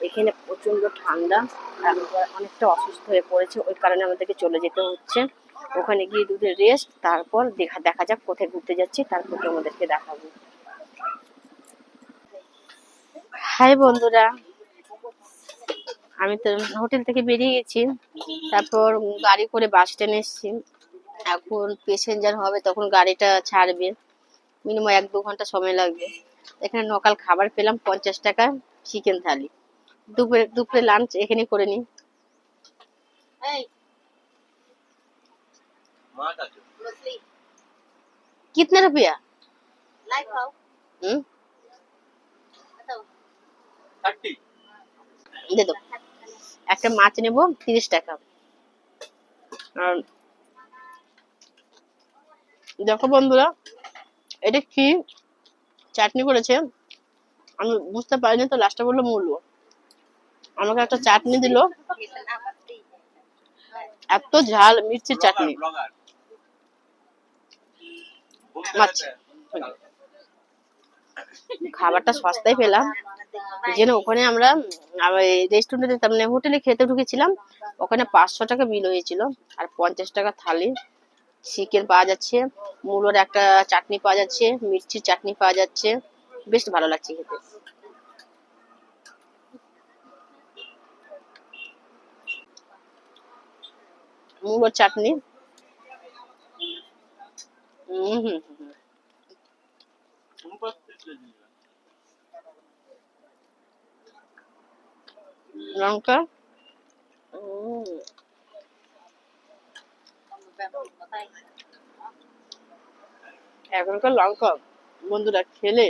এখানে প্রচন্ড ঠান্ডা, অনেকটা অসুস্থ হয়ে পড়েছে, ওই কারণে আমাদেরকে চলে যেতে হচ্ছে। ওখানে গিয়ে দুধের রেস্ট, তারপর দেখা যাক কোথায় ঘুরতে যাচ্ছি, তারপর তোমাদেরকে দেখাবো। হাই বন্ধুরা, আমি তো হোটেল থেকে বেরিয়ে গেছি, তারপর গাড়ি করে বাস স্ট্যান্ডে এসেছি। এখন প্যাসেঞ্জার হবে, তখন গাড়িটা ছাড়বে, মিনিমাম 1-2 ঘন্টা সময় লাগবে। এখানে নকাল খাবার পেলাম 50 টাকা, চিকেন থালি। দুপুরে লাঞ্চ এখানে করে নি। कितने रुपया? दे दो। একটা মাছ নেব 30 টাকা। আর দেখো বন্ধুরা, এটা কি চাটনি করেছে আমি বুঝতে পারিনি, তো লাস্টে বললো মূল্য। আমাকে একটা চাটনি দিল, এত ঝাল মির্চির চাটনি। আচ্ছা, খাবারটা সস্তায় পেলাম, যেন ওখানে আমরা রেস্টুরেন্টে, তার মানে হোটেলে খেতে ঢুকেছিলাম, ওখানে 500 টাকা বিল হয়েছিল, আর 50 টাকা থালি। চিকেন পাওয়া যাচ্ছে, মূলোর একটা চাটনি পাওয়া যাচ্ছে, মির্চির চাটনি পাওয়া যাচ্ছে, বেশ ভালো লাগছে খেতে। মূলোর চাটনি, লঙ্কা, এখনকার লঙ্কা বন্ধুরা খেলে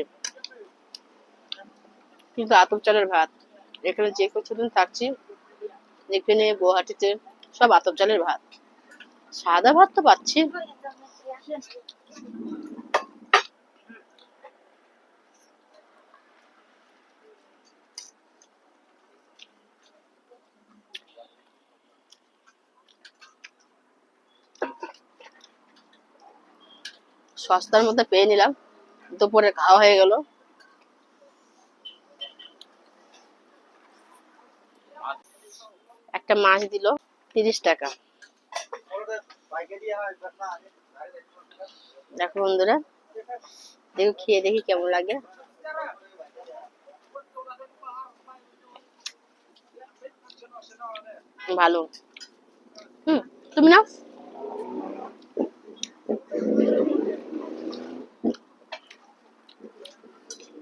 কিন্তু আতপ চালের ভাত। এখানে যে কিছুদিন থাকছি, এখানে গুয়াহাটিতে সব আতপ চালের ভাত, সাদা ভাত তো পাচ্ছি। সস্তার মধ্যে পেয়ে নিলাম, দুপুরে খাওয়া হয়ে গেল। একটা মাছ দিল 30 টাকা। দেখো বন্ধুরা, দেখো খেয়ে দেখি কেমন লাগে। ভালো। তুমি না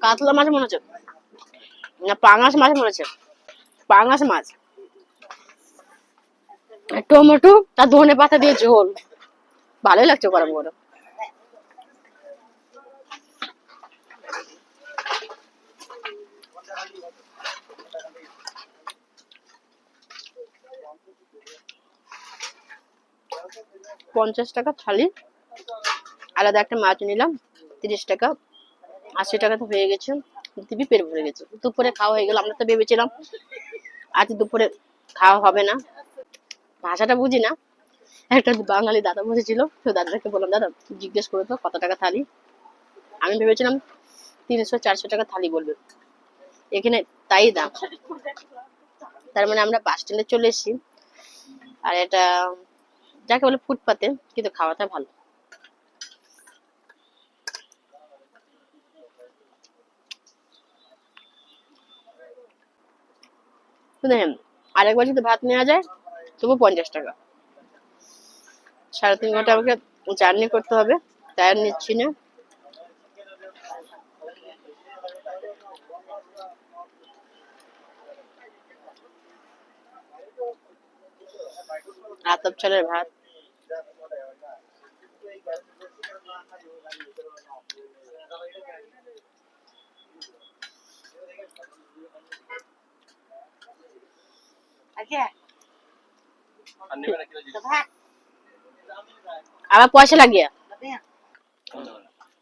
কাতলা মাছ মনে হচ্ছে, না পাঙাশ মাছ মনে হচ্ছে, পাঙাশ মাছ, টমেটো আর ধনে পাতা দিয়ে ঝোল, ভালোই লাগছে গরম গরম। পঞ্চাশ টাকা থালি, আলাদা একটা মাছ নিলাম 30 টাকা, 80 টাকা তো হয়ে গেছে, দিবি পেট ভরে গেছে। দুপুরে খাওয়া হয়ে গেল। আমরা তো ভেবেছিলাম আজ দুপুরে খাওয়া হবে না, ভাষাটা বুঝি না। একটা বাঙালি দাদা বসেছিল, তো দাদাকে বললাম দাদা জিজ্ঞেস করে তো কত টাকা থালি। আমি ভেবেছিলাম 300-400 টাকা থালি বলবে, এখানে তাই দাম। তার মানে আমরা বাস স্ট্যান্ডে চলে এসেছি, আর এটা যাকে বলে ফুটপাতে, কিন্তু খাওয়াটা ভালো। আরেকবার যদি ভাত নেওয়া যায় তবু 50 টাকা। 3.5 ঘন্টা আমাকে জার্নি করতে হবে, তাই আর নিচ্ছি না। আতপ চালের ভাত, আবার পয়সা লাগিয়ে,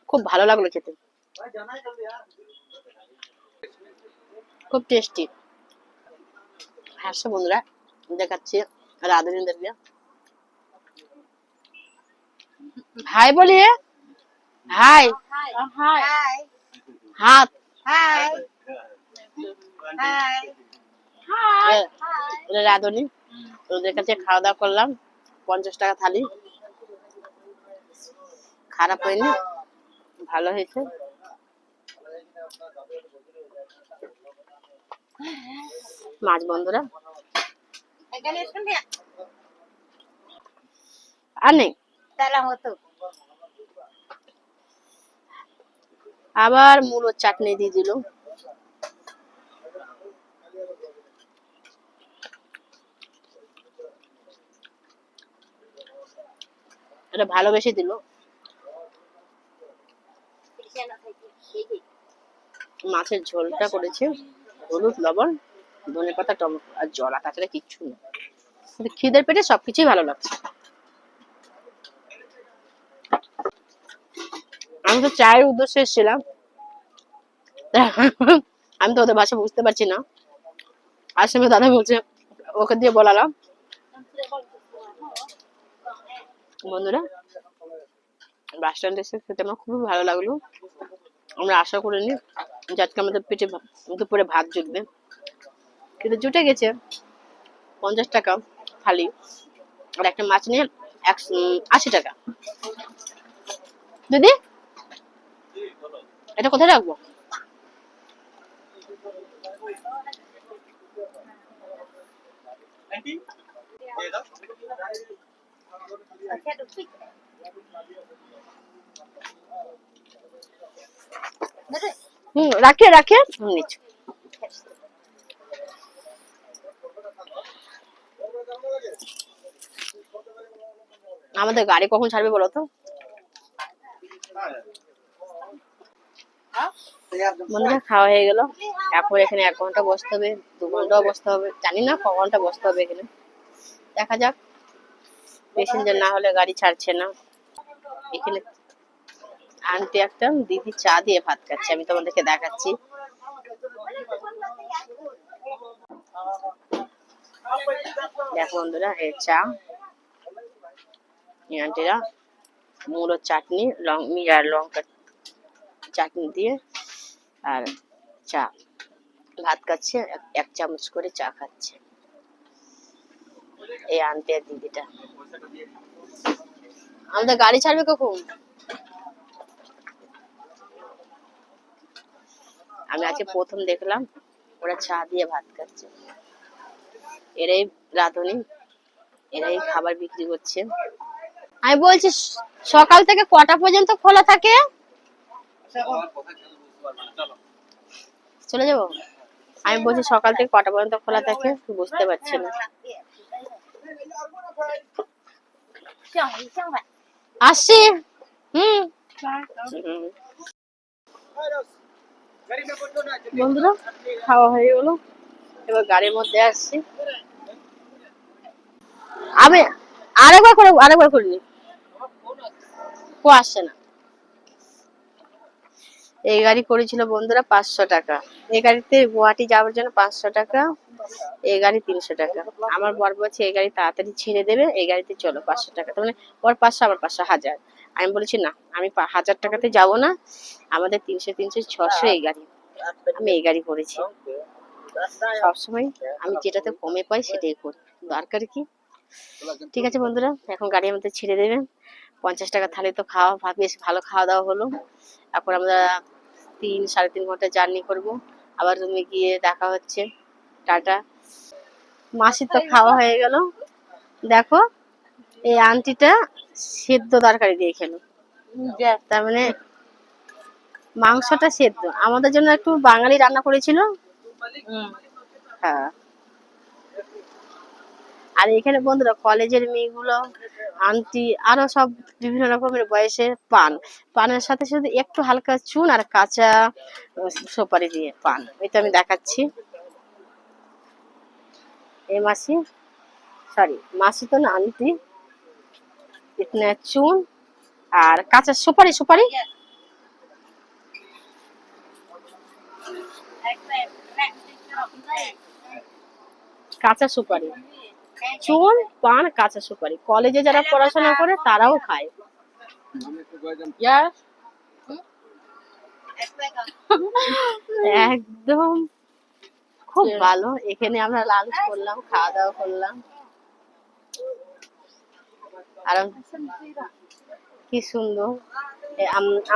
খুব ভালো লাগলো খেতে, খুব টেস্টি। হ্যাঁ বন্ধুরা, দেখাচ্ছি রাধুনীদেরকে। হাই বলিए, हाय, हाथ, हाय, हाय। রাঁধুনি, ওদের কাছে খাওয়া দাওয়া করলাম। 50 টাকা থালি, খারাপ হয়নি, ভালো হয়েছে। মাছ বন্ধুরা আর নেই, আবার মূলোর চাটনি দিয়ে দিল। এটা ভালোবেসে দিল। মাছের ঝোলটা করেছে হলুদ, লবণ, ধনেপাতা, টমেটো আর জল, আর তাছাড়া কিচ্ছু না। খিদের পেটে সবকিছুই ভালো লাগছে। আমি তো চায়ের উদ্দেশ্যে এসেছিলাম, আমি তো ওদের ভাষা বুঝতে পারছি না। আসলে দাদা বলছে, ওকে দিয়ে বলালাম। বন্ধুরা, বাস স্ট্যান্ডে এসে খেতে আমার খুবই ভালো লাগলো। আমরা আশা করিনি যে আজকে আমাদের পেটে দুপুরে ভাত জুটবে, কিন্তু জুটে গেছে। 50 টাকা থালি, আর একটা মাছ নিয়ে 80 টাকা। দিদি, এটা কোথায় রাখবো? রাখে রাখে নিচ্ছি। আমাদের গাড়ি কখন ছাড়বে বলো তো? বন্ধুরা, খাওয়া হয়ে গেল। এখন এখানে 1 ঘন্টা বসতে হবে, 2 ঘন্টাও বসতে হবে, জানি না ক ঘন্টা বসতে হবে এখানে, দেখা যাক। প্যাসেঞ্জার না হলে গাড়ি ছাড়ছে না। এখানে আন্টি একটা দিদি চা দিয়ে ভাত খাচ্ছে, আমি তোমাদেরকে দেখাচ্ছি। দেখো বন্ধুরা, এই চা, এই আন্টিরা মূলোর চাটনি, মিরার লঙ্কা চাটনি দিয়ে আর চা, ভাত খাচ্ছে, 1 চামচ করে চা খাচ্ছে এই আন্টি আর দিদিটা। আমাদের গাড়ি ছাড়বে কখন? আমি আজকে প্রথম দেখলাম ওরা চা দিয়ে ভাত খাচ্ছে। এরাই রাঁধুনি, এরাই খাবার বিক্রি করছে। আমি বলছি, সকাল থেকে কটা পর্যন্ত খোলা থাকে? চলে যাবো? আমি বলছি সকাল থেকে কটা পর্যন্ত খোলা থাকে, বুঝতে পারছি না। আসছি। বন্ধুরা, খাওয়া হয়ে গেল, এবার গাড়ির মধ্যে আসছি। আমি আরেকবার করিনি, ও আসছে না। এই গাড়ি করেছিল বন্ধুরা 500 টাকা। এই গাড়িতে গুয়াহাটি যাওয়ার জন্য 500 টাকা, এই গাড়ি 300 টাকা। আমার বর বলছে এই গাড়ি তাড়াতাড়ি ছেড়ে দেবে, এই গাড়িতে চলো 500 টাকা। তার মানে ওর 500, আমার 500, 1000। আমি বলেছি না, আমি 1000 টাকাতে যাবো না, আমাদের 300, 300, 600 এই গাড়ি। আমি এই গাড়ি করেছি। সবসময় আমি যেটাতে কমে পাই সেটাই করি, দরকার কি। ঠিক আছে বন্ধুরা, এখন গাড়ি আমাদের ছেড়ে দেবে। 50 টাকা থালি তো খাওয়া, বেশ ভালো খাওয়া দাওয়া হলো। এখন আমরা 3-3.5 ঘন্টা জার্নি করব, আবার রুমে গিয়ে দেখা হচ্ছে। টাটা। মাসির তো খাওয়া হয়ে গেল। দেখো, এই আন্টিটা সেদ্ধ তরকারি দিয়ে খেলো, তার মানে মাংসটা সেদ্ধ। আমাদের জন্য একটু বাঙালি রান্না করেছিল। হ্যাঁ। আর এখানে বন্ধুরা কলেজের মেয়েগুলো, আন্টি, আরো সব বিভিন্ন রকমের বয়সে পানের সাথে সাথে একটু হালকা চুন আর কাঁচা সুপারি দিয়ে পান। এটা আমি দেখাচ্ছি। এই মাসি তো না, আন্টি, ইতনে চুন আর কাঁচা সুপারি কাঁচা সুপারি, চুন, পান, কাঁচা সুপারি। কলেজে যারা পড়াশোনা করে তারাও খায়। একদম খুব ভালো। এখানে আমরা লাঞ্চ করলাম, খাওয়া দাওয়া করলাম। আর কি সুন্দর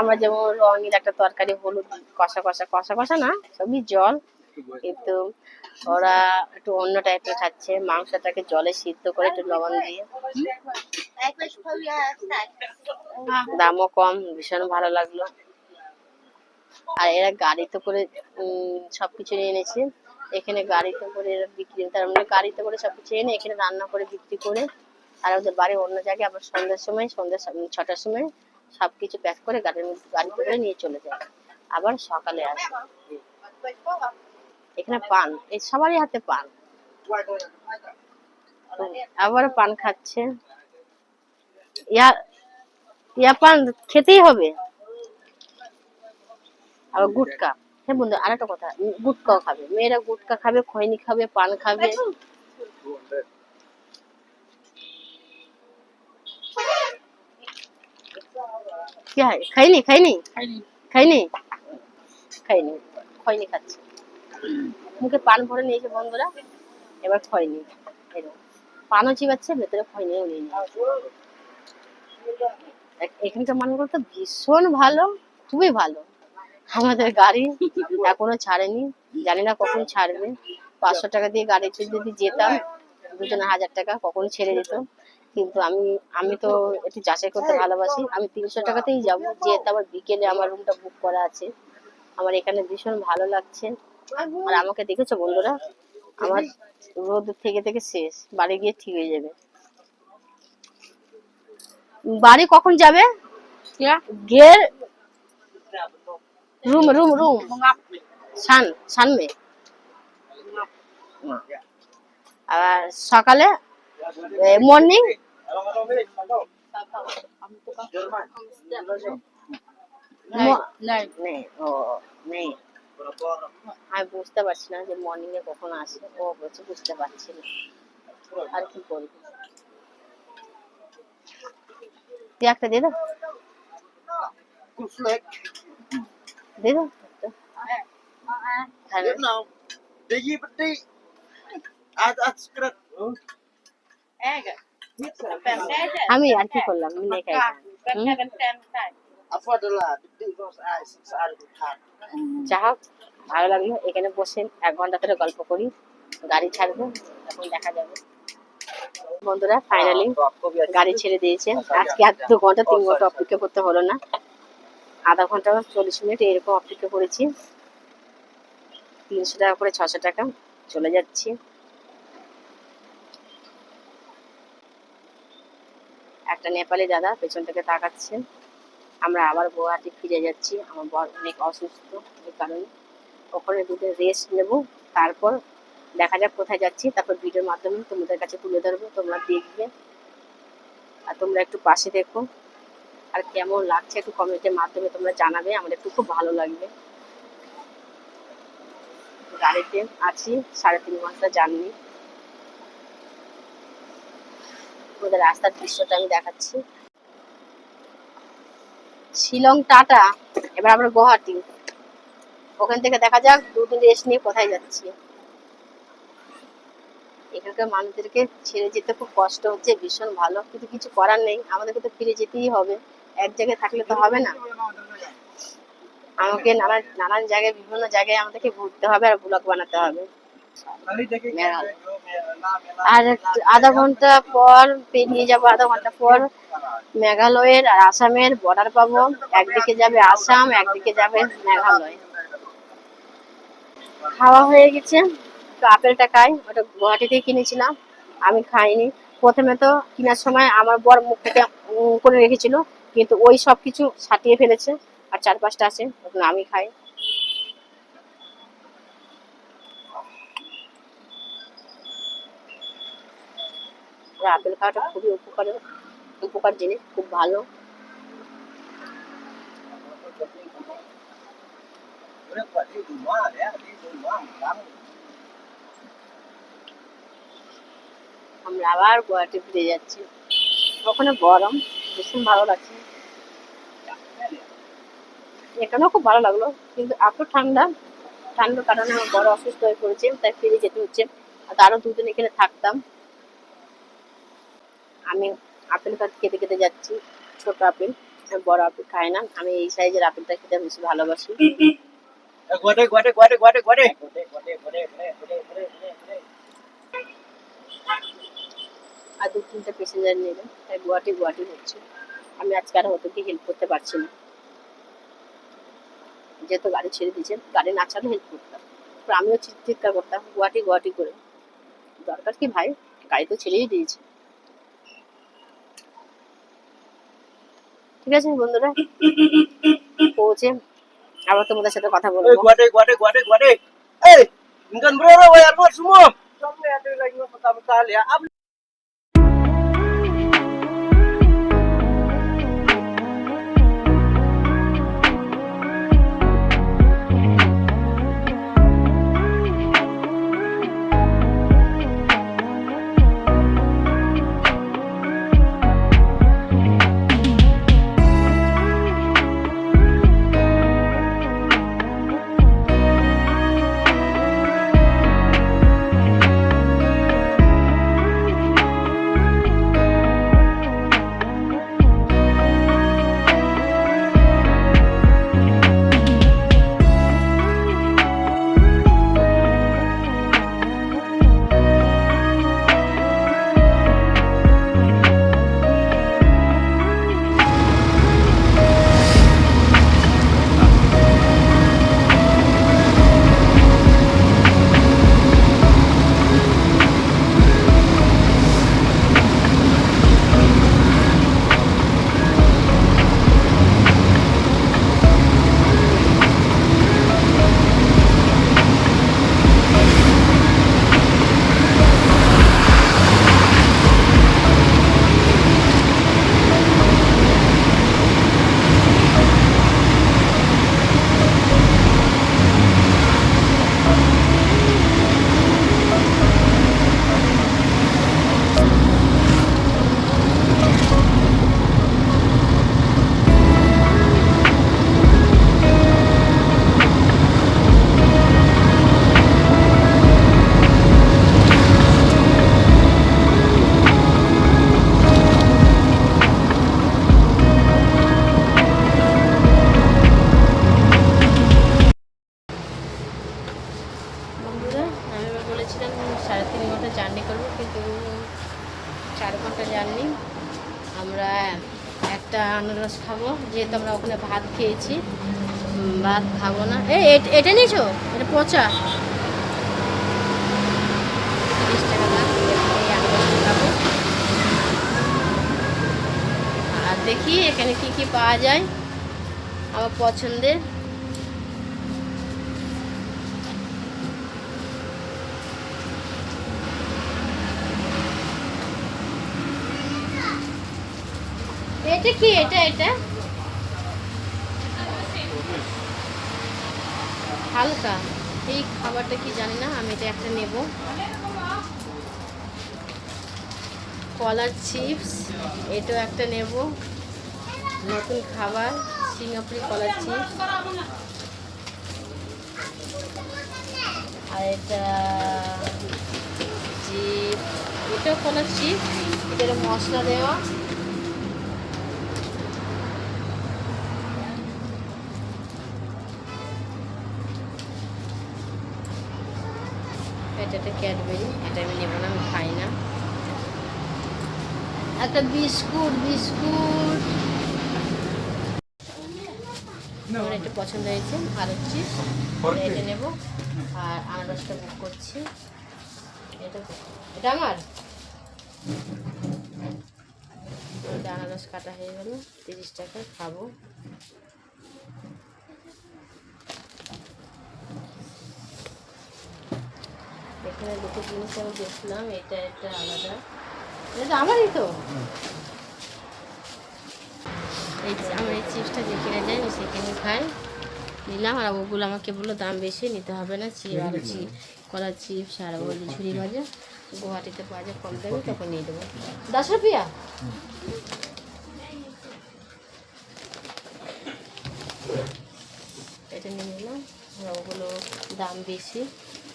আমরা যেমন রঙের একটা তরকারি, হলুদ কষা কষা, কষা কষা না সবই জল, কিন্তু ওরা একটু অন্য টাইপের খাচ্ছে। মাংসটাকে জলে সিদ্ধ করে একটু লবণ দিয়ে, দামও কম, ভীষণ ভালো লাগলো। আর এরা গাড়িতে করে সবকিছু নিয়ে এনেছে। এখানে গাড়িতে করে এরা বিক্রি, তার মানে গাড়িতে করে সবকিছু এনে এখানে রান্না করে বিক্রি করে, আর ওদের বাড়ি অন্য জায়গায় আবার সন্ধ্যার সময়, সন্ধ্যা 6টার সময় সবকিছু প্যাক করে গাড়িতে করে নিয়ে চলে যায়, আবার সকালে আসে। এখানে পান, এই সবারই হাতে পান, আবার পান খাচ্ছে। ইয়া পান খেতেই হবে। আবার গুটকা, হ্যাঁ বন্ধু আরেকটা কথা, গুটকাও খাবে মেয়েরা, গুটকা খাবে, খৈনি খাবে, পান খাবে। কি হয়? খাইনি খাইনি খাইনি খাইনি খৈনি খাচ্ছে। মুখে পান ভরে নিয়েছে বন্ধুরা, এবার খৈনি, এরকম পানও চিবাচ্ছে, ভেতরে খৈনিও নিয়ে নিয়েছে। এখানকার মানুষগুলো তো ভীষণ ভালো, খুবই ভালো। আমাদের গাড়ি এখনো ছাড়েনি, জানি না কখন ছাড়বে। 500 টাকা দিয়ে গাড়ি যদি যেতাম, দুজনে 1000 টাকা, কখন ছেড়ে দিত। কিন্তু আমি তো একটু যাচাই করতে ভালোবাসি, আমি 300 টাকাতেই যাবো, যেহেতু আবার বিকেলে আমার রুমটা বুক করা আছে। আমার এখানে ভীষণ ভালো লাগছে। আর আমাকে দেখেছো বন্ধুরা, আমার রোদ থেকে থেকে শেষ, বাড়ি গিয়ে ঠিক হয়ে যাবে। বাড়ি কখন যাবে? গে रूम रूम रूम सान में আর সকালে মর্নিং নেই ও নেই। আমি বুঝতে পারছি না যে মর্নিং এ কখন আসে, ও বলছে বুঝতে পারছি না, আর কি করবো। তুই একটা দে দাও, দে দাও আমি আর কি করলাম, যা হোক ভালো লাগলো। এখানে বসে 1 ঘন্টা ধরে গল্প করি, গাড়ি ছাড়বো, এখন দেখা যাবে। বন্ধুরা ফাইনালি গাড়ি ছেড়ে দিয়েছে। আজকে আর 2 ঘন্টা 3 ঘন্টা অপেক্ষা করতে হলো না, আধা ঘন্টা 40 মিনিট এরকম অপেক্ষা করেছি। 300 টাকা করে 600 টাকা, চলে যাচ্ছি। একটা নেপালি দাদা পেছন থেকে তাকাচ্ছে। আমরা আবার গুয়াহাটি ফিরে যাচ্ছি, আমার বর অনেক অসুস্থ, এই কারণে ওখানে দুটো রেস্ট নেব, তারপর দেখা যাক কোথায় যাচ্ছি। তারপর ভিডিওর মাধ্যমে তোমাদের কাছে তুলে ধরবো, তোমরা দেখবে আর তোমরা একটু পাশে দেখো। আর কেমন লাগছে একটু কমেন্টের মাধ্যমে তোমরা জানাবে, আমার একটু খুব ভালো লাগবে। গাড়িতে আছি 3.5 ঘন্টা জার্নি। তোমাদের রাস্তার দৃশ্যটা আমি দেখাচ্ছি। শিলং টাটা, এবার আমরা গুয়াহাটি, ওখান থেকে দেখা যাক 2 দিন রেস্ট নিয়ে কোথায় যাচ্ছি। এখানকার মানুষদেরকে ছেড়ে যেতে খুব কষ্ট হচ্ছে, ভীষণ ভালো, কিন্তু কিছু করার নেই, আমাদেরকে তো ফিরে যেতেই হবে, এক জায়গায় থাকলে তো হবে না। আমাকে নানান জায়গায়, বিভিন্ন জায়গায় আমাদেরকে ঘুরতে হবে আর ব্লগ বানাতে হবে। আর আধা ঘন্টা পর পেরিয়ে যাবো, আধা ঘন্টা পর মেঘালয়ের আর আসামের বর্ডার পাবো। একদিকে যাবে আসাম, একদিকে যাবে মেঘালয়। খাওয়া হয়ে গেছে, তো আপেলটা খাই, ওটা গুয়াহাটি থেকে কিনেছিলাম, আমি খাইনি। প্রথমে তো কেনার সময় আমার বর মুখ থেকে করে রেখেছিল, কিন্তু ওই সব কিছু ছাটিয়ে ফেলেছে, আর 4-5টা আছে, ওগুলো আমি খাই। আপেল খাওয়াটা খুবই উপকার জিনিস, খুব ভালো। আমরা আবার গুয়াহাটি ফিরে যাচ্ছি, ওখানে গরম, ভীষণ ভালো লাগছে। এখানেও খুব ভালো লাগলো, কিন্তু এত ঠান্ডা ঠান্ডার কারণে আমার বড় অসুস্থ হয়ে পড়েছে, তাই ফিরে যেতে হচ্ছে। আর আরো দুদিন এখানে থাকতাম। আমি আপেল খেতে খেতে যাচ্ছি, ছোট আপেল, আমি বড় আপেল খাই না, আমি এই সাইজের আপেলটা খেতে বেশি ভালোবাসি। আর 2-3টা প্যাসেঞ্জার নেবে, তাই গুয়াহাটি হচ্ছে। আমি আজকে আর ওদেরকে হেল্প করতে পারছি না, যেহেতু গাড়ি ছেড়ে দিয়েছে, গাড়ি না ছাড়লে হেল্প করতাম। আমিও চিৎকার করতাম গুয়াহাটি করে, দরকার কি ভাই, গাড়ি তো ছেড়েই দিয়েছে। ঠিক আছে বন্ধুরা, পৌঁছে আবার তোমাদের সাথে কথা বলবো। বন্ধুরা, আমি বলেছিলাম 3.5 ঘন্টা জার্নি করবো, কিন্তু 4 ঘন্টা জার্নি। আমরা একটা আনারস খাবো, যেহেতু আমরা ওখানে ভাত খেয়েছি, ভাত খাবো না। এটা নিয়েছো, এটা পচা, 30 টাকা দাম। এই আনারসটা খাবো, আর দেখি এখানে কি কি পাওয়া যায় আমার পছন্দের। এটা কি, এটা হালকা, এই খাবারটা কি জানি না, আমি এটা একটা নেব। কলার চিপস, এটাও একটা নেব, নতুন খাবার, সিঙ্গাপুরি কলার চিপস। আর এটা চিপস, এটাও কলার চিপস, এটা মশলা দেওয়া। এটা একটা ক্যাডবেরি, এটা আমি নেব না, আমি খাই না। একটা বিস্কুট আমার এটা পছন্দ হয়েছে, আর চিপস এটা নেব। আর আনারসটা বুক করছি, এটা আমার আনারস কাটা হয়ে গেল, 30 টাকা, খাবো। এখানে দুটো জিনিস আমি দেখলাম, এটা একটা আলাদা, এটা আমারই তো। আমার এই চিপসটা যেখানে যাই আমি সেখানে খাই, নিলাম। আর ওগুলো আমাকে বললো দাম বেশি, নিতে হবে না। আর কলার চিপস আর বলছি ঝুড়ি ভাজা গুয়াহাটিতে পাওয়া যায় কম দামে, তখন নিয়ে দেবো। 10 রুপিয়া এটা নিয়ে নিলাম। আর ওগুলো দাম বেশি,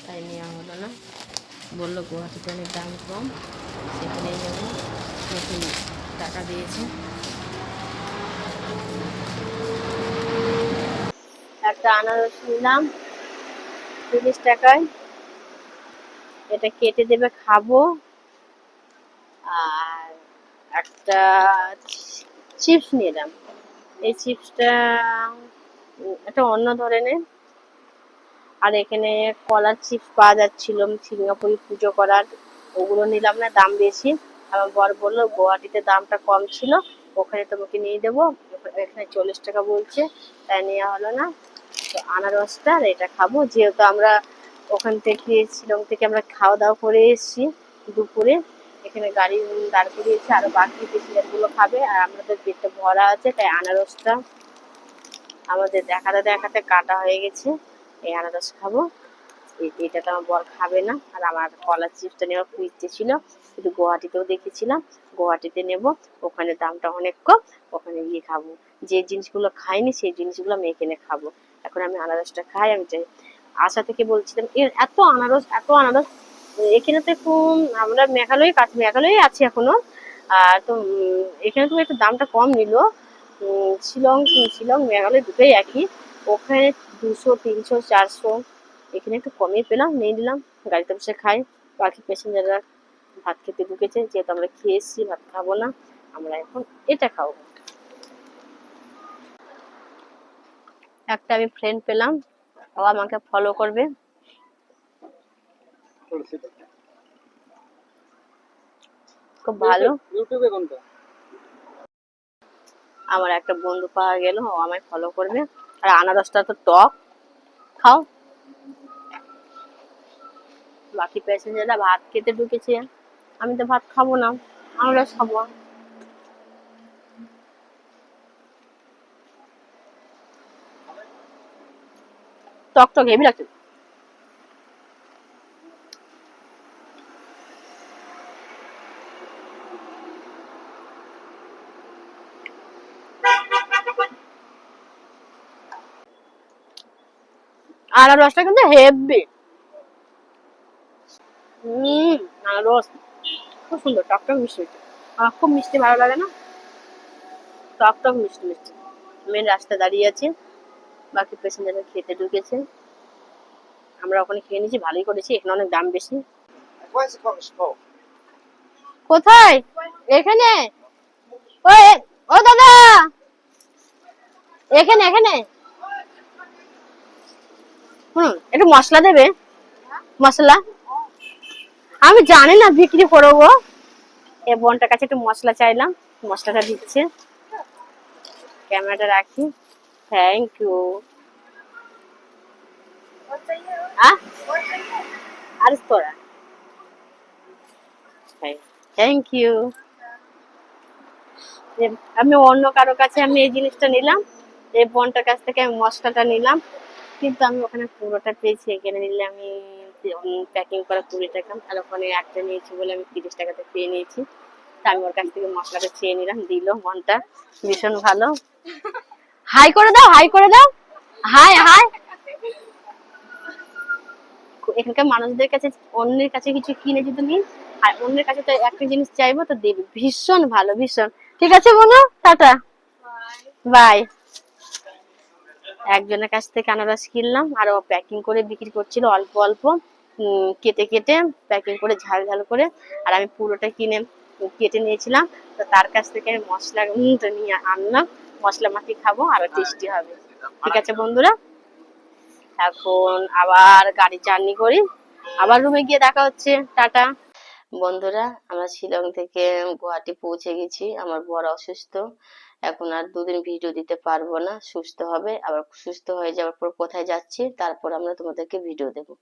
তাই নেওয়া হলো না। বললো গুয়াহাটিতে অনেক দাম কম, সেখানেই নেবো। নতুন টাকা দিয়েছে। একটা আনারস নিলাম 30 টাকায়। এটা কেটে দেবে, খাবো। আর একটা চিপস নিলাম। এই চিপসটা একটা অন্য ধরনের। আর এখানে কলার চিপস পাওয়া যাচ্ছিল সিঙ্গাপুরি পুজো করার, ওগুলো নিলাম না, দাম বেশি। আমার বর বললো গুয়াহাটিতে দামটা কম ছিল, ওখানে তোমাকে নিয়ে দেবো, এখানে 40 টাকা বলছে, তাই নেওয়া হলো না। তো আনারসটা আর এটা খাবো, যেহেতু আমরা ওখান থেকে শিলং থেকে আমরা খাওয়া দাওয়া করে এসেছি দুপুরে। এখানে গাড়ি দাঁড় করিয়েছে, আরো বাকি প্যাসেঞ্জারগুলো খাবে, আর আমাদের পেটটা ভরা আছে, তাই আনারসটা আমাদের দেখাতে দেখাতে কাটা হয়ে গেছে। এই আনারস খাবো। এটা তো আমার বর খাবে না। আর আমার কলার চিপসটা নেওয়ার খুব ইচ্ছে ছিল, কিন্তু গুয়াহাটিতেও দেখেছিলাম, গুয়াহাটিতে নেব, ওখানে দামটা অনেক কম, ওখানে গিয়ে খাবো। যে জিনিসগুলো খাইনি সেই জিনিসগুলো আমি এখানে খাবো। এখন আমি আনারসটা খাই। আমি চাই আশা থেকে বলছিলাম এর এত আনারস, এত আনারস। এখানে তো একটু আমরা মেঘালয়ে আছি এখনো। আর তো এখানে তো একটু দামটা কম নিল। শিলং শিলং মেঘালয় দুটোই একই। ওখানে 200, 300, 400, এখানে একটু কমই পেলাম, নিয়ে নিলাম, গাড়িতে বসে খাই। বাকি প্যাসেঞ্জাররা ভাত খেতে ঢুকেছে, যেহেতু আমরা খেয়ে এসেছি, ভাত খাবো না, আমরা এখন এটা খাবো। একটা আমি ফ্রেন্ড পেলাম, ও আমাকে ফলো করবে, খুব ভালো। ইউটিউবে কোনটা? আমার একটা বন্ধু পাওয়া গেল, ও আমায় ফলো করবে। আর আনারসটা তো টক, খাও। বাকি প্যাসেঞ্জাররা ভাত খেতে ঢুকেছে, আমি তো ভাত খাবো না, আনারস খাবো। টক টক হেভি লাগছে। আনারসটা কিন্তু হেভি। আনারস খুব সুন্দর, টক টক মিষ্টি মিষ্টি। আমার খুব মিষ্টি ভালো লাগে না, টক টক মিষ্টি মিষ্টি। মেন রাস্তায় দাঁড়িয়ে আছি, বাকি প্যাসেঞ্জাররা খেতে ঢুকেছে, আমরা ওখানে খেয়ে নিয়েছি, ভালোই করেছি, এখানে অনেক দাম বেশি। কোথায়? এখানে? ও ও দাদা, এখানে এখানে। একটু মশলা দেবে, মশলা। আমি জানি না বিক্রি করবো, এ বোনটার কাছে একটু মশলা চাইলাম, মশলাটা দিচ্ছে। ক্যামেরাটা রাখি। Thank you. আর তোরা, থ্যাংক ইউ। আমি অন্য কারো কাছে আমি এই জিনিসটা নিলাম, এই বোনটার কাছ থেকে আমি মশলাটা নিলাম, কিন্তু আমি ওখানে পুরোটা পেয়েছি, এখানে নিলে আমি প্যাকিং করা 20 টাকা, আর ওখানে একটা নিয়েছি বলে আমি 30 টাকাতে পেয়ে নিয়েছি। তা আমি ওর কাছ থেকে মশলাটা চেয়ে নিলাম, দিল মনটা ভীষণ ভালো। হাই করে দাও, হাই করে দাও, হাই হাই। এখানকার মানুষদের কাছে, অন্যের কাছে কিছু কিনে যদি নিই, আর অন্যের কাছে তো একটা জিনিস চাইবো তো দেবে, ভীষণ ভালো, ভীষণ। ঠিক আছে বোনো, টাটা, বাই। একজনের কাছ থেকে আনারস কিনলাম, আর ও প্যাকিং করে বিক্রি করছিল অল্প অল্প, কেটে কেটে প্যাকিং করে ঝাল ঝাল করে। আর আমি পুরোটা কিনে কেটে নিয়েছিলাম, তো তার কাছ থেকে আমি মশলা নিয়ে আনলাম, মশলা মাখিয়ে খাবো, আরো টেস্টি হবে। ঠিক আছে বন্ধুরা, এখন আবার গাড়ি জার্নি করি, আবার রুমে গিয়ে দেখা হচ্ছে, টাটা। বন্ধুরা, আমরা শিলং থেকে গুয়াহাটি পৌঁছে গেছি, আমার বর অসুস্থ, এখন আর 2 দিন ভিডিও দিতে পারবো না, সুস্থ হবে, আবার সুস্থ হয়ে যাওয়ার পর কোথায় যাচ্ছি তারপর আমরা তোমাদেরকে ভিডিও দেবো।